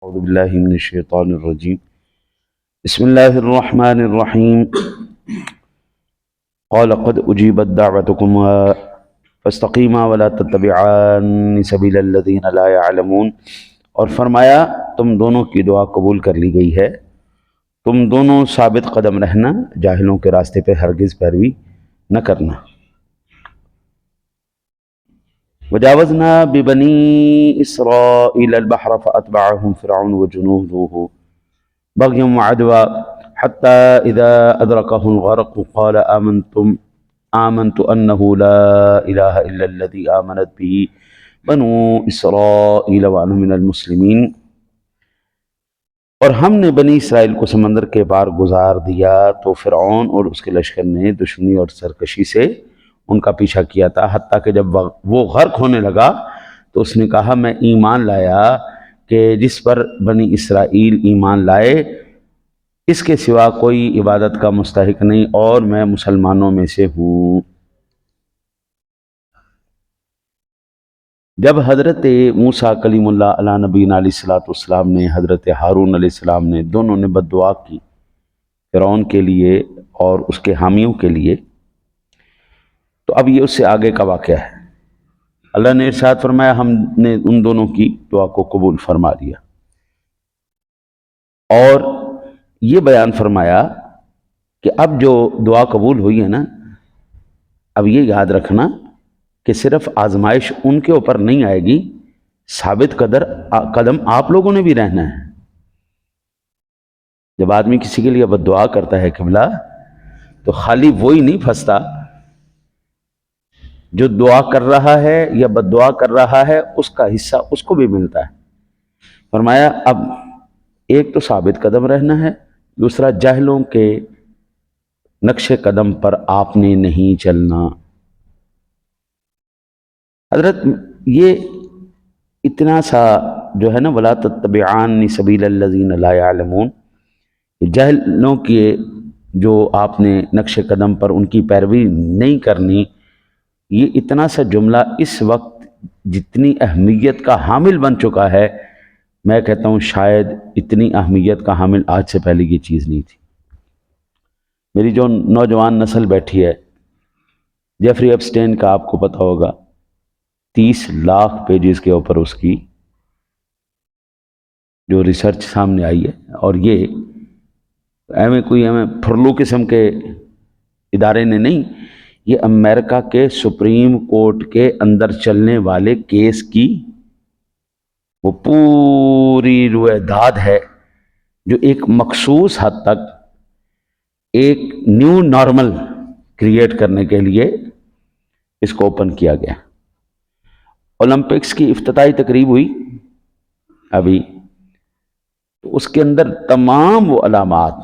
اعوذ باللہ من الشیطان الرجیم بسم اللہ الرحمن الرحیم قال قد اجیبت دعوتکم فاستقیما ولا تتبعان سبیل الذین لا يعلمون، اور فرمایا تم دونوں کی دعا قبول کر لی گئی ہے، تم دونوں ثابت قدم رہنا، جاہلوں کے راستے پہ ہرگز پیروی نہ کرنا۔ وجاوزنا ببنی اسرائیل البحر فاتبعهم فرعون وجنوده بغیا وعدوا حتى اذا ادركه الغرق قال آمنت انه لا اله الا الذي آمنت به بنو اسرائیل وانا من المسلمین، اور ہم نے بنی اسرائیل کو سمندر کے پار گزار دیا تو فرعون اور اس کے لشکر نے دشمنی اور سرکشی سے ان کا پیچھا کیا تھا، حتیٰ کہ جب وہ غرق ہونے لگا تو اس نے کہا میں ایمان لایا کہ جس پر بنی اسرائیل ایمان لائے اس کے سوا کوئی عبادت کا مستحق نہیں، اور میں مسلمانوں میں سے ہوں۔ جب حضرت موسیٰ کلیم اللہ علیہ نبینا علیہ السلام نے حضرت ہارون علیہ السلام نے دونوں نے بد دعا کی فرعون کے لیے اور اس کے حامیوں کے لیے، تو اب یہ اس سے آگے کا واقعہ ہے۔ اللہ نے ارشاد فرمایا ہم نے ان دونوں کی دعا کو قبول فرما لیا، اور یہ بیان فرمایا کہ اب جو دعا قبول ہوئی ہے نا، اب یہ یاد رکھنا کہ صرف آزمائش ان کے اوپر نہیں آئے گی، ثابت قدم آپ لوگوں نے بھی رہنا ہے۔ جب آدمی کسی کے لیے بد دعا کرتا ہے قبلہ، تو خالی وہی نہیں پھنستا جو دعا کر رہا ہے یا بد دعا کر رہا ہے، اس کا حصہ اس کو بھی ملتا ہے۔ فرمایا اب ایک تو ثابت قدم رہنا ہے، دوسرا جاہلوں کے نقش قدم پر آپ نے نہیں چلنا۔ حضرت یہ اتنا سا جو ہے نا وَلَا تَتَّبِعَانِ سَبِيلَ الَّذِينَ لَا يَعْلَمُونَ، جاہلوں کے جو آپ نے نقش قدم پر ان کی پیروی نہیں کرنی، یہ اتنا سا جملہ اس وقت جتنی اہمیت کا حامل بن چکا ہے، میں کہتا ہوں شاید اتنی اہمیت کا حامل آج سے پہلے یہ چیز نہیں تھی۔ میری جو نوجوان نسل بیٹھی ہے، جیفری ایپسٹین کا آپ کو پتہ ہوگا، 30 لاکھ پیجز کے اوپر اس کی جو ریسرچ سامنے آئی ہے، اور یہ کوئی پھرلو قسم کے ادارے نے نہیں، یہ امریکہ کے سپریم کورٹ کے اندر چلنے والے کیس کی وہ پوری رویداد ہے، جو ایک مخصوص حد تک ایک نیو نارمل کریٹ کرنے کے لیے اس کو اوپن کیا گیا۔ اولمپکس کی افتتاحی تقریب ہوئی ابھی، تو اس کے اندر تمام وہ علامات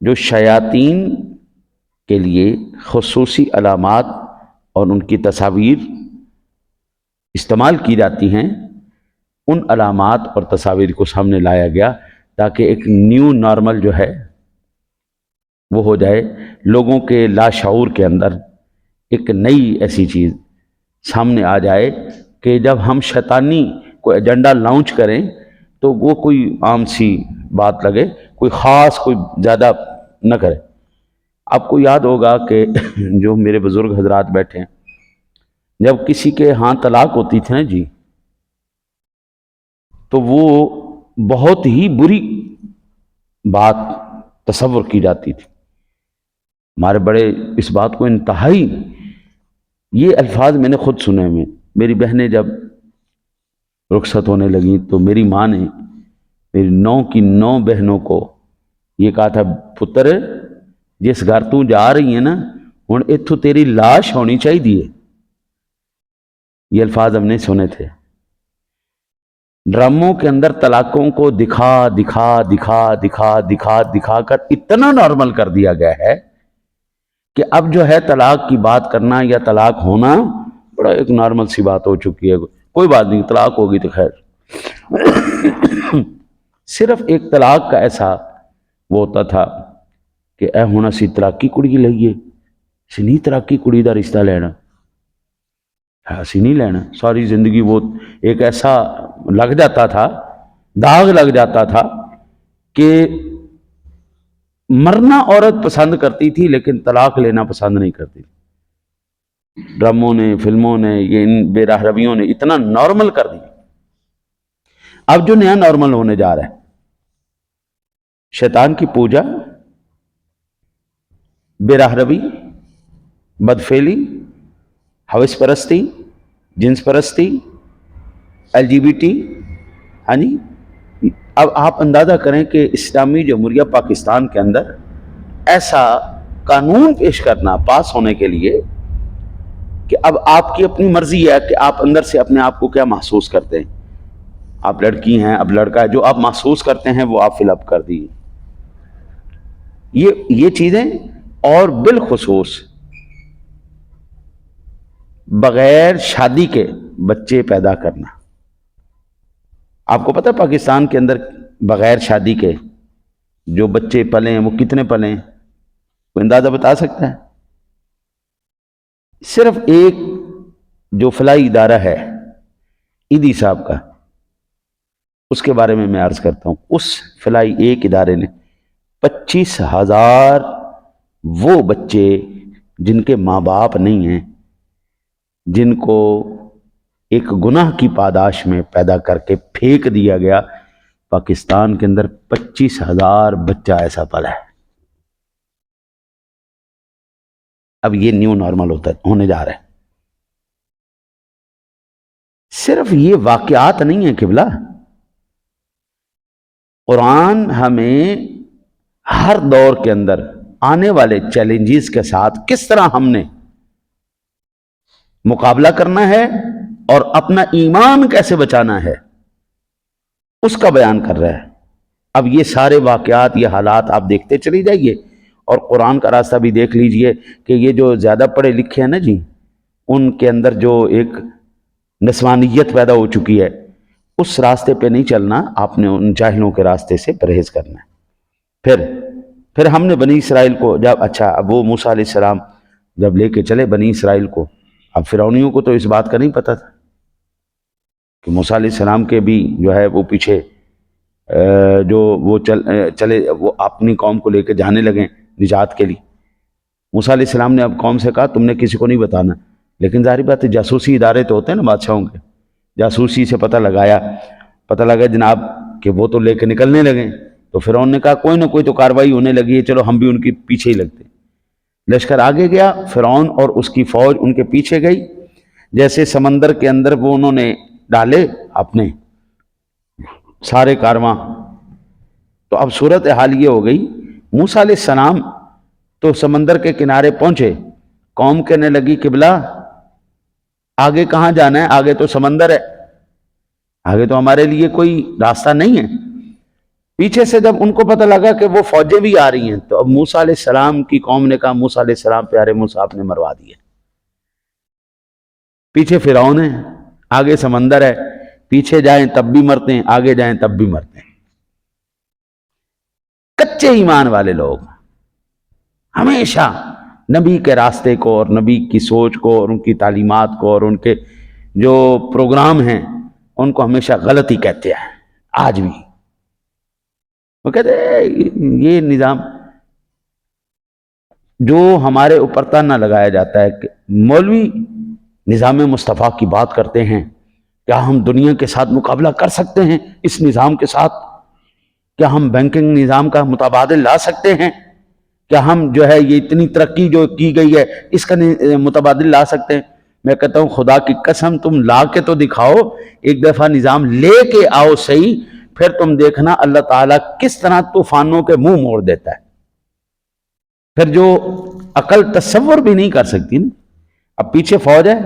جو شیاطین کے لیے خصوصی علامات اور ان کی تصاویر استعمال کی جاتی ہیں، ان علامات اور تصاویر کو سامنے لایا گیا تاکہ ایک نیو نارمل جو ہے وہ ہو جائے، لوگوں کے لاشعور کے اندر ایک نئی ایسی چیز سامنے آ جائے کہ جب ہم شیطانی کوئی ایجنڈا لانچ کریں تو وہ کوئی عام سی بات لگے، کوئی خاص کوئی زیادہ نہ کرے۔ آپ کو یاد ہوگا کہ جو میرے بزرگ حضرات بیٹھے ہیں، جب کسی کے ہاں طلاق ہوتی تھی نا جی، تو وہ بہت ہی بری بات تصور کی جاتی تھی۔ ہمارے بڑے اس بات کو انتہائی، یہ الفاظ میں نے خود سنے ہوئے، میری بہنیں جب رخصت ہونے لگیں تو میری ماں نے میری 9 کی 9 بہنوں کو یہ کہا تھا، پتر جس گھر تو جا رہی ہے نا، ہن اتھو تیری لاش ہونی چاہیے۔ یہ الفاظ ہم نے سنے تھے۔ ڈراموں کے اندر طلاقوں کو دکھا دکھا دکھا دکھا دکھا دکھا کر اتنا نارمل کر دیا گیا ہے کہ اب جو ہے طلاق کی بات کرنا یا طلاق ہونا بڑا ایک نارمل سی بات ہو چکی ہے، کوئی بات نہیں، طلاق ہوگی تو خیر۔ صرف ایک طلاق کا ایسا وہ ہوتا تھا کہ اے ہونا سی تلاقی کڑی لئیے، سی نہیں تلاقی کڑی دا رشتہ لینا، اسی نہیں لینا۔ ساری زندگی وہ ایک ایسا لگ جاتا تھا داغ لگ جاتا تھا کہ مرنا عورت پسند کرتی تھی لیکن طلاق لینا پسند نہیں کرتی تھی۔ ڈراموں نے، فلموں نے، یہ ان بے راہ رویوں نے اتنا نارمل کر دیا۔ اب جو نیا نارمل ہونے جا رہا ہے، شیطان کی پوجا، بے راہ روی، بدفعلی، ہوس پرستی، جنس پرستی، LGBT، ہاں جی۔ اب آپ اندازہ کریں کہ اسلامی جمہوریہ پاکستان کے اندر ایسا قانون پیش کرنا پاس ہونے کے لیے کہ اب آپ کی اپنی مرضی ہے کہ آپ اندر سے اپنے آپ کو کیا محسوس کرتے ہیں۔ آپ لڑکی ہیں، اب لڑکا ہے، جو آپ محسوس کرتے ہیں وہ آپ فل اپ کر دیجیے۔ یہ چیزیں، اور بالخصوص بغیر شادی کے بچے پیدا کرنا۔ آپ کو پتہ پاکستان کے اندر بغیر شادی کے جو بچے پلے ہیں وہ کتنے پلے ہیں؟ کوئی اندازہ بتا سکتا ہے؟ صرف ایک جو فلاحی ادارہ ہے ایدی صاحب کا، اس کے بارے میں عرض کرتا ہوں، اس فلاحی ایک ادارے نے 25,000 وہ بچے جن کے ماں باپ نہیں ہیں، جن کو ایک گناہ کی پاداش میں پیدا کر کے پھینک دیا گیا، پاکستان کے اندر 25,000 بچہ ایسا پلا ہے۔ اب یہ نیو نارمل ہونے جا رہا ہے۔ صرف یہ واقعات نہیں ہیں قبلہ، قرآن ہمیں ہر دور کے اندر آنے والے چیلنجز کے ساتھ کس طرح ہم نے مقابلہ کرنا ہے اور اپنا ایمان کیسے بچانا ہے اس کا بیان کر رہا ہے۔ اب یہ سارے واقعات، یہ حالات آپ دیکھتے چلی جائیے، اور قرآن کا راستہ بھی دیکھ لیجئے کہ یہ جو زیادہ پڑھے لکھے ہیں نا جی، ان کے اندر جو ایک نسوانیت پیدا ہو چکی ہے، اس راستے پہ نہیں چلنا، آپ نے ان جاہلوں کے راستے سے پرہیز کرنا ہے۔ پھر ہم نے بنی اسرائیل کو جب، اچھا اب وہ موسیٰ علیہ السلام جب لے کے چلے بنی اسرائیل کو، اب فرعونیوں کو تو اس بات کا نہیں پتہ تھا کہ موسیٰ علیہ السلام کے بھی جو ہے وہ پیچھے جو وہ چلے، وہ اپنی قوم کو لے کے جانے لگے نجات کے لیے۔ موسیٰ علیہ السلام نے اب قوم سے کہا تم نے کسی کو نہیں بتانا، لیکن ظاہری بات ہے جاسوسی ادارے تو ہوتے ہیں نا بادشاہوں کے، جاسوسی سے پتہ لگا جناب کہ وہ تو لے کے نکلنے لگے، تو فرعون نے کہا کوئی نہ کوئی تو کاروائی ہونے لگی ہے، چلو ہم بھی ان کے پیچھے ہی لگتے۔ لشکر آگے گیا، فرعون اور اس کی فوج ان کے پیچھے گئی، جیسے سمندر کے اندر وہ انہوں نے ڈالے اپنے سارے کارواں، تو اب صورت حال یہ ہو گئی، موسیٰ علیہ السلام تو سمندر کے کنارے پہنچے، قوم کہنے لگی قبلہ آگے کہاں جانا ہے، آگے تو سمندر ہے، آگے تو ہمارے لیے کوئی راستہ نہیں ہے۔ پیچھے سے جب ان کو پتہ لگا کہ وہ فوجیں بھی آ رہی ہیں، تو اب موسیٰ علیہ السلام کی قوم نے کہا موسیٰ علیہ السلام پیارے موسیٰ آپ نے مروا دیے، پیچھے فرعون ہے، آگے سمندر ہے، پیچھے جائیں تب بھی مرتے ہیں، آگے جائیں تب بھی مرتے ہیں۔ کچے ایمان والے لوگ ہمیشہ نبی کے راستے کو اور نبی کی سوچ کو اور ان کی تعلیمات کو اور ان کے جو پروگرام ہیں ان کو ہمیشہ غلط ہی کہتے ہیں۔ آج بھی وہ کہتے ہیں یہ نظام جو ہمارے اوپر تانا لگایا جاتا ہے کہ مولوی نظام مصطفیٰ کی بات کرتے ہیں، کیا ہم دنیا کے ساتھ مقابلہ کر سکتے ہیں اس نظام کے ساتھ؟ کیا ہم بینکنگ نظام کا متبادل لا سکتے ہیں؟ کیا ہم جو ہے یہ اتنی ترقی جو کی گئی ہے اس کا متبادل لا سکتے ہیں؟ میں کہتا ہوں خدا کی قسم تم لا کے تو دکھاؤ، ایک دفعہ نظام لے کے آؤ صحیح، پھر تم دیکھنا اللہ تعالیٰ کس طرح طوفانوں کے منہ موڑ دیتا ہے۔ پھر جو عقل تصور بھی نہیں کر سکتی نا، اب پیچھے فوج ہے،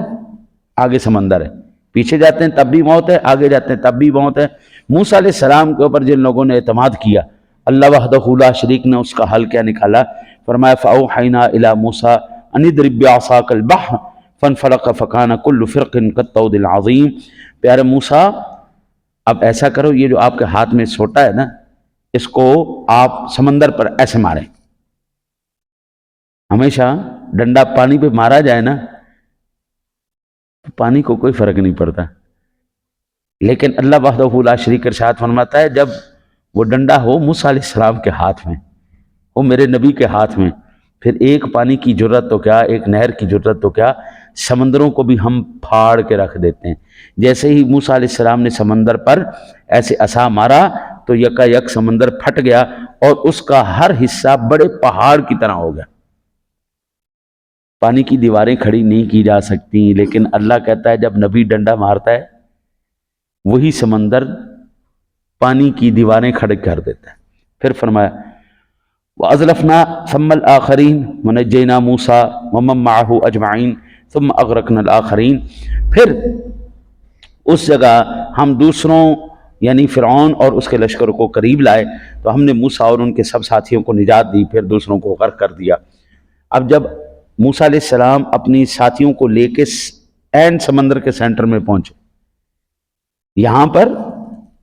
آگے سمندر ہے، پیچھے جاتے ہیں تب بھی موت ہے، آگے جاتے ہیں تب بھی موت ہے۔ موسیٰ علیہ السلام کے اوپر جن لوگوں نے اعتماد کیا، اللہ وحدہ لا شریک نے اس کا حل کیا نکالا؟ فرمایا فَأَوْحَيْنَا إِلَى مُوسَىٰ أَنِ اضْرِب بِّعَصَاكَ الْبَحْرَ فَانْفَلَقَ فَكَانَ كُلُّ فِرْقٍ كَالطَّوْدِ الْعَظِيمِ۔ پیارے موسیٰ اب ایسا کرو، یہ جو آپ کے ہاتھ میں سوٹا ہے نا، اس کو آپ سمندر پر ایسے ماریں۔ ہمیشہ ڈنڈا پانی پہ مارا جائے نا، پانی کو کوئی فرق نہیں پڑتا، لیکن اللہ وحدہ لا شریک ارشاد فرماتا ہے جب وہ ڈنڈا ہو موسیٰ علیہ السلام کے ہاتھ میں، وہ میرے نبی کے ہاتھ میں، پھر ایک پانی کی جرت تو کیا، ایک نہر کی جرت تو کیا، سمندروں کو بھی ہم پھاڑ کے رکھ دیتے ہیں۔ جیسے ہی موسیٰ علیہ السلام نے سمندر پر ایسے عصا مارا تو یکا یک سمندر پھٹ گیا اور اس کا ہر حصہ بڑے پہاڑ کی طرح ہو گیا۔ پانی کی دیواریں کھڑی نہیں کی جا سکتی، لیکن اللہ کہتا ہے جب نبی ڈنڈا مارتا ہے وہی سمندر پانی کی دیواریں کھڑے کر دیتا ہے۔ پھر فرمایا وَأَزْلَفْنَا ثَمَّ الْآخَرِينَ وَنَجَّيْنَا مُوسَىٰ وَمَن مَّعَهُ أَجْمَعِينَ ثُمَّ أَغْرَقْنَا الْآخَرِينَ۔ پھر اس جگہ ہم دوسروں یعنی فرعون اور اس کے لشکر کو قریب لائے تو ہم نے موسیٰ اور ان کے سب ساتھیوں کو نجات دی، پھر دوسروں کو غرق کر دیا۔ اب جب موسیٰ علیہ السلام اپنی ساتھیوں کو لے کے عین سمندر کے سینٹر میں پہنچے، یہاں پر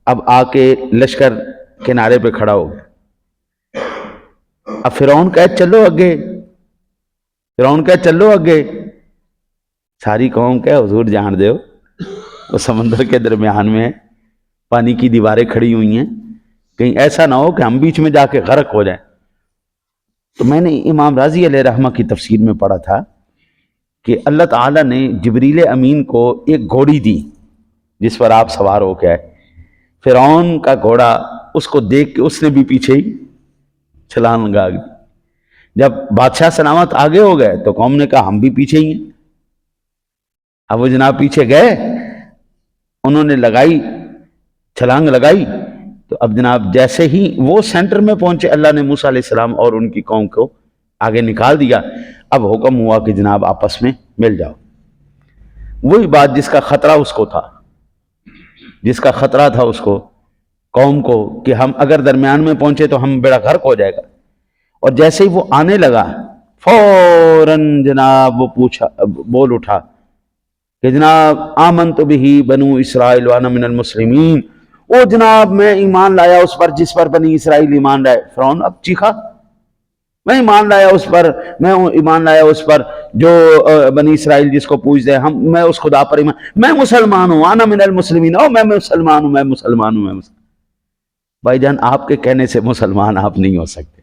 اب آ کے لشکر کنارے پہ کھڑا ہو گیا۔ اب فرعون کہے چلو اگے، فرعون کہے چلو اگے، ساری قوم کہے حضور جان دے وہ سمندر کے درمیان میں ہے، پانی کی دیواریں کھڑی ہوئی ہیں، کہیں ایسا نہ ہو کہ ہم بیچ میں جا کے غرق ہو جائیں۔ تو میں نے امام راضی علیہ رحمہ کی تفسیر میں پڑھا تھا کہ اللہ تعالیٰ نے جبریل امین کو ایک گھوڑی دی جس پر آپ سوار ہو کے آئے۔ فرعون کا گھوڑا اس کو دیکھ کے اس نے بھی پیچھے ہی چھلانگ لگا دی۔ جب بادشاہ سلامت آگے ہو گئے تو قوم نے کہا ہم بھی پیچھے ہی ہیں۔ اب وہ جناب پیچھے گئے، انہوں نے لگائی چھلانگ لگائی تو اب جناب جیسے ہی وہ سینٹر میں پہنچے اللہ نے موسیٰ علیہ السلام اور ان کی قوم کو آگے نکال دیا۔ اب حکم ہوا کہ جناب آپس میں مل جاؤ۔ وہی بات جس کا خطرہ اس کو تھا، جس کا خطرہ تھا اس کو قوم کو کہ ہم اگر درمیان میں پہنچے تو ہم بیڑا غرق ہو جائے گا، اور جیسے ہی وہ آنے لگا فوراً جناب وہ بول اٹھا کہ جناب آمنت بہ بنو اسرائیل وانا من المسلمین، او جناب میں ایمان لایا اس پر جس پر بنی اسرائیل ایمان لائے۔ فرعون اب چیخا میں ایمان لایا اس پر، میں ایمان لایا اس پر جو بنی اسرائیل جس کو پوجتے ہیں، میں اس خدا پر ایمان، میں مسلمان ہوں، انا من المسلمین، او میں مسلمان ہوں، میں مسلمان ہوں، میں مسلمان۔ بھائی جان آپ کے کہنے سے مسلمان آپ نہیں ہو سکتے،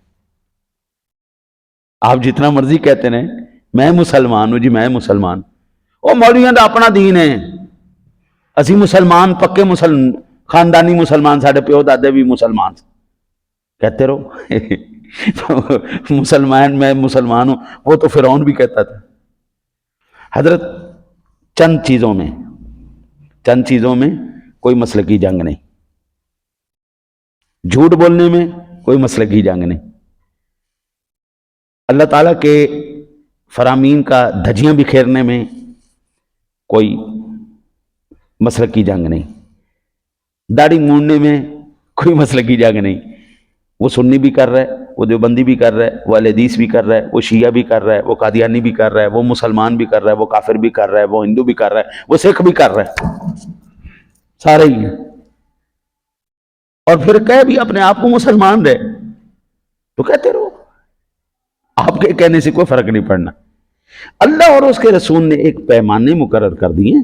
آپ جتنا مرضی کہتے ہیں میں مسلمان ہوں جی میں مسلمان، او مولویاں دا اپنا دین ہے، اسی مسلمان پکے خاندانی مسلمان، ساڑھے پیو دادے بھی مسلمان کہتے رہو مسلمان میں مسلمان ہوں، وہ تو فرعون بھی کہتا تھا۔ حضرت چند چیزوں میں کوئی مسلکی جنگ نہیں، جھوٹ بولنے میں کوئی مسلکی جنگ نہیں، اللہ تعالیٰ کے فرامین کا دھجیاں بکھیرنے میں کوئی مسلکی جنگ نہیں، داڑھی مونڈنے میں کوئی مسلکی جنگ نہیں۔ وہ سنی بھی کر رہا ہے، وہ دیوبندی بھی کر رہا ہے، وہ اہل حدیث بھی کر رہا ہے، وہ شیعہ بھی کر رہا ہے، وہ قادیانی بھی کر رہا ہے، وہ مسلمان بھی کر رہا ہے، وہ کافر بھی کر رہا ہے، وہ ہندو بھی کر رہا ہے، وہ سکھ بھی کر رہا ہے، سارے ہی ہیں، اور پھر کہہ بھی اپنے آپ کو مسلمان رہے تو کہتے رہو، آپ کے کہنے سے کوئی فرق نہیں پڑنا۔ اللہ اور اس کے رسول نے ایک پیمانے مقرر کر دیے۔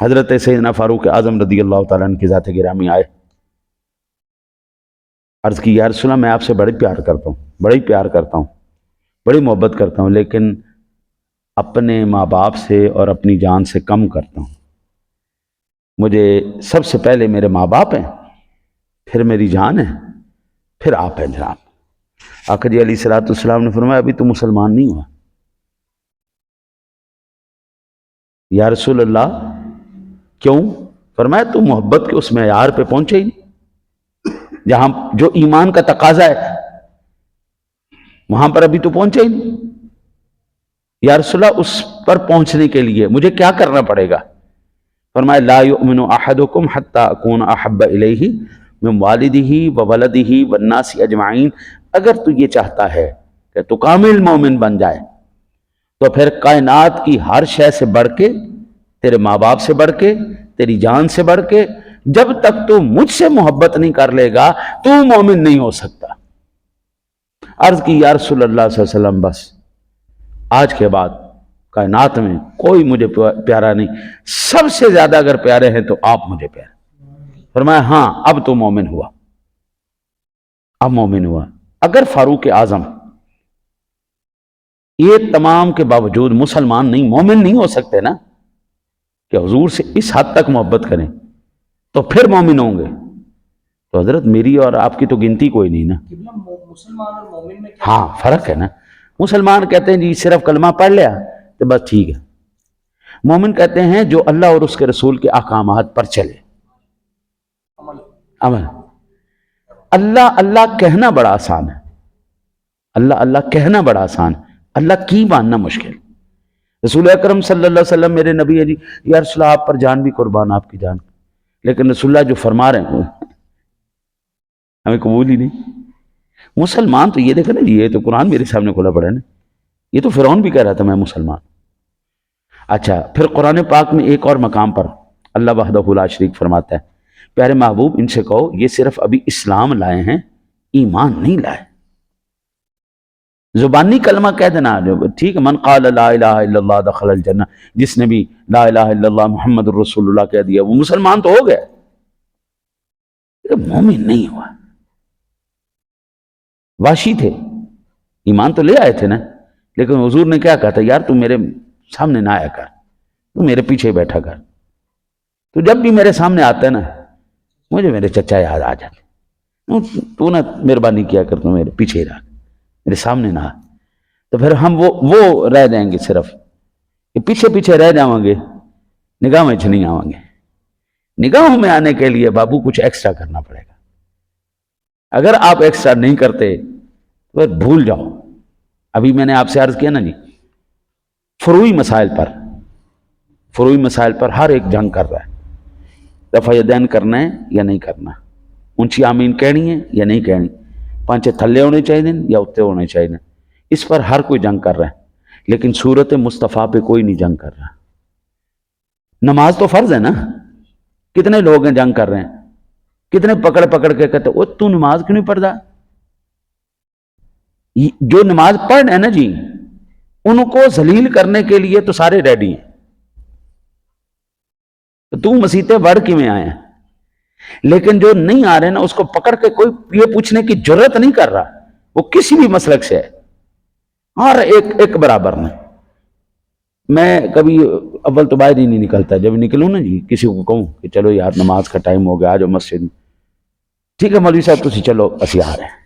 حضرت سیدنا فاروق اعظم رضی اللہ تعالیٰ عنہ کی ذات گرامی آئے، عرض کی یا رسول اللہ میں آپ سے بڑی پیار کرتا ہوں، بڑی محبت کرتا ہوں، لیکن اپنے ماں باپ سے اور اپنی جان سے کم کرتا ہوں۔ مجھے سب سے پہلے میرے ماں باپ ہیں، پھر میری جان ہے، پھر آپ ہیں جناب۔ آقا جی علیہ السلام نے فرمایا ابھی تو مسلمان نہیں ہوا۔ یا رسول اللہ کیوں؟ فرمایا تو محبت کے اس معیار پہ پہنچے ہی نہیں جہاں جو ایمان کا تقاضا ہے، وہاں پر ابھی تو پہنچے ہی نہیں۔ یا رسول اللہ اس پر پہنچنے کے لیے مجھے کیا کرنا پڑے گا؟ فرمایا لا یؤمن احدکم حتی اکون احب الیہ من والدہ وولدہ والناس اجمعین۔ اگر تو یہ چاہتا ہے کہ تو کامل مومن بن جائے تو پھر کائنات کی ہر شے سے بڑھ کے، تیرے ماں باپ سے بڑھ کے، تیری جان سے بڑھ کے، جب تک تو مجھ سے محبت نہیں کر لے گا تو مومن نہیں ہو سکتا۔ عرض کی یا رسول اللہ صلی اللہ علیہ وسلم بس آج کے بعد کائنات میں کوئی مجھے پیارا نہیں، سب سے زیادہ اگر پیارے ہیں تو آپ مجھے پیارے۔ فرمایا ہاں اب تو مومن ہوا، اب مومن ہوا۔ اگر فاروق اعظم یہ تمام کے باوجود مسلمان نہیں، مومن نہیں ہو سکتے نا، کہ حضور سے اس حد تک محبت کریں تو پھر مومن ہوں گے، تو حضرت میری اور آپ کی تو گنتی کوئی نہیں نا۔ مسلمان اور مومن میں ہاں فرق ہے نا۔ مسلمان کہتے ہیں جی صرف کلمہ پڑھ لیا تو بس ٹھیک ہے، مومن کہتے ہیں جو اللہ اور اس کے رسول کے احکامات پر چلے، عمل۔ اللہ اللہ کہنا بڑا آسان ہے، اللہ اللہ کہنا بڑا آسان، اللہ کی ماننا مشکل۔ رسول اکرم صلی اللہ علیہ وسلم میرے نبی ہے جی، یا رسول اللہ آپ پر جان بھی قربان، آپ کی جان، لیکن رسول اللہ جو فرما رہے ہیں ہمیں قبول ہی نہیں۔ مسلمان تو یہ دیکھا نا جی، یہ تو قرآن میرے سامنے کھلا پڑا ہے نا، یہ تو فرعون بھی کہہ رہا تھا میں مسلمان۔ اچھا پھر قرآن پاک میں ایک اور مقام پر اللہ وحدہ لا شریک فرماتا ہے، پیارے محبوب ان سے کہو یہ صرف ابھی اسلام لائے ہیں، ایمان نہیں لائے۔ زبانی کلمہ کہہ دینا ٹھیک ہے، من قال لا الہ الا اللہ دخل الجنہ، جس نے بھی لا الہ الا اللہ محمد الرسول اللہ کہہ دیا وہ مسلمان تو ہو گیا، مومن نہیں ہوا۔ واشی تھے، ایمان تو لے آئے تھے نا، لیکن حضور نے کیا کہا تھا، یار تو میرے سامنے نہ آیا کر، تو میرے پیچھے بیٹھا کر، تو جب بھی میرے سامنے آتا ہے نا مجھے میرے چچا یاد آ جاتے، تو نہ مہربانی کیا کر، تو میرے پیچھے ہی رہا، میرے سامنے نہ آ۔ تو پھر ہم وہ رہ جائیں گے، صرف کہ پیچھے پیچھے رہ جاؤں گے، نگاہ میں نہیں آؤں گے۔ نگاہوں میں آنے کے لیے بابو کچھ ایکسٹرا کرنا پڑے گا، اگر آپ ایکسٹرا نہیں کرتے تو پھر بھول جاؤ۔ ابھی میں نے آپ سے عرض کیا نا جی، فروعی مسائل پر ہر ایک جنگ کر رہا ہے، دفع یدین کرنا ہے یا نہیں کرنا، اونچی آمین کہنی ہے یا نہیں کہنی، پانچے تھلے ہونے چاہیے یا اتنے ہونے چاہیے، اس پر ہر کوئی جنگ کر رہا ہے، لیکن صورت مصطفیٰ پہ کوئی نہیں جنگ کر رہا۔ نماز تو فرض ہے نا، کتنے لوگ ہیں جنگ کر رہے ہیں، کتنے پکڑ پکڑ کے کہتے وہ تو نماز کیوں نہیں پڑھتا؟ جو نماز پڑھ رہے ہیں نا جی، ان کو ذلیل کرنے کے لیے تو سارے ریڈی ہیں، تو مسیطے بڑھ کی میں آئے ہیں، لیکن جو نہیں آ رہے نا اس کو پکڑ کے کوئی یہ پوچھنے کی جرت نہیں کر رہا، وہ کسی بھی مسلک سے ہے، ہر ایک برابر میں۔ میں کبھی اول تو باہر ہی نہیں نکلتا، جب نکلوں نا جی کسی کو کہوں کہ چلو یار نماز کا ٹائم ہو گیا آ جاؤ مسجد میں، ٹھیک ہے مولوی صاحب تسی چلو اسی آ رہے ہیں،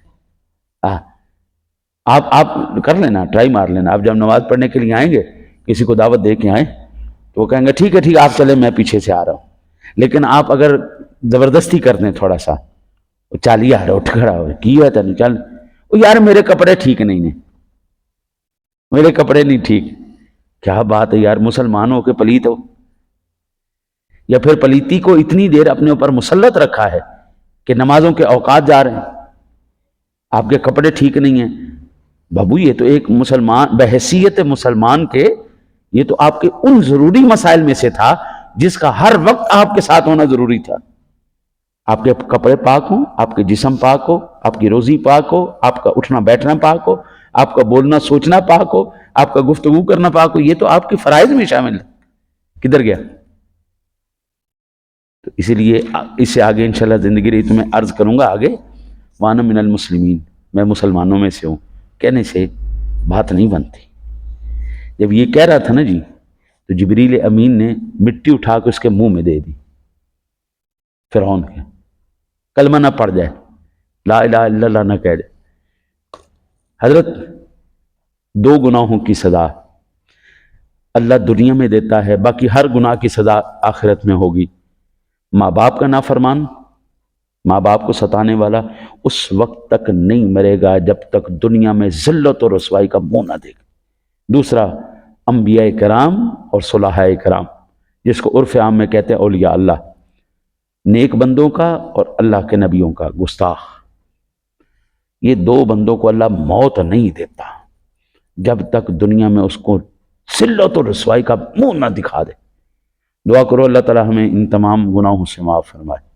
آپ کر لینا، ٹرائی مار لینا، آپ جب نماز پڑھنے کے لیے آئیں گے کسی کو دعوت دے کے آئیں تو وہ کہیں گے ٹھیک ہے آپ چلیں میں پیچھے سے آ رہا ہوں، لیکن آپ اگر زبردستی کر دیں تھوڑا سا، چالی آ رہا اٹھ کھڑا ہو کی ہے تین چل، یار میرے کپڑے ٹھیک نہیں، میرے کپڑے نہیں ٹھیک، کیا بات ہے یار، مسلمان ہو کے پلیت ہو، یا پھر پلیتی کو اتنی دیر اپنے اوپر مسلط رکھا ہے کہ نمازوں کے اوقات جا رہے ہیں، آپ کے کپڑے ٹھیک نہیں ہیں۔ بابو یہ تو ایک مسلمان بحیثیت مسلمان کے، یہ تو آپ کے ان ضروری مسائل میں سے تھا جس کا ہر وقت آپ کے ساتھ ہونا ضروری تھا۔ آپ کے کپڑے پاک ہوں، آپ کے جسم پاک ہو، آپ کی روزی پاک ہو، آپ کا اٹھنا بیٹھنا پاک ہو، آپ کا بولنا سوچنا پاک ہو، آپ کا گفتگو کرنا پاک ہو، یہ تو آپ کے فرائض میں شامل ہے، کدھر گیا؟ تو اسی لیے اس سے آگے انشاءاللہ زندگی رہی تو میں عرض کروں گا آگے، وانا من المسلمین، میں مسلمانوں میں سے ہوں، کہنے سے بات نہیں بنتی۔ جب یہ کہہ رہا تھا نا جی تو جبریل امین نے مٹی اٹھا کے اس کے منہ میں دے دی، فرعون کے، کلمہ نہ پڑھ جائے، لا الہ الا اللہ نہ کہہ جائے۔ حضرت دو گناہوں کی سزا اللہ دنیا میں دیتا ہے، باقی ہر گناہ کی سزا آخرت میں ہوگی۔ ماں باپ کا نافرمان، ماں باپ کو ستانے والا اس وقت تک نہیں مرے گا جب تک دنیا میں ذلت اور رسوائی کا منہ نہ دے گا۔ دوسرا انبیاء کرام اور صلحاء کرام، جس کو عرف عام میں کہتے ہیں اولیاء اللہ، نیک بندوں کا اور اللہ کے نبیوں کا گستاخ، یہ دو بندوں کو اللہ موت نہیں دیتا جب تک دنیا میں اس کو ذلت اور رسوائی کا منہ نہ دکھا دے۔ دعا کرو اللہ تعالی ہمیں ان تمام گناہوں سے معاف فرمائے۔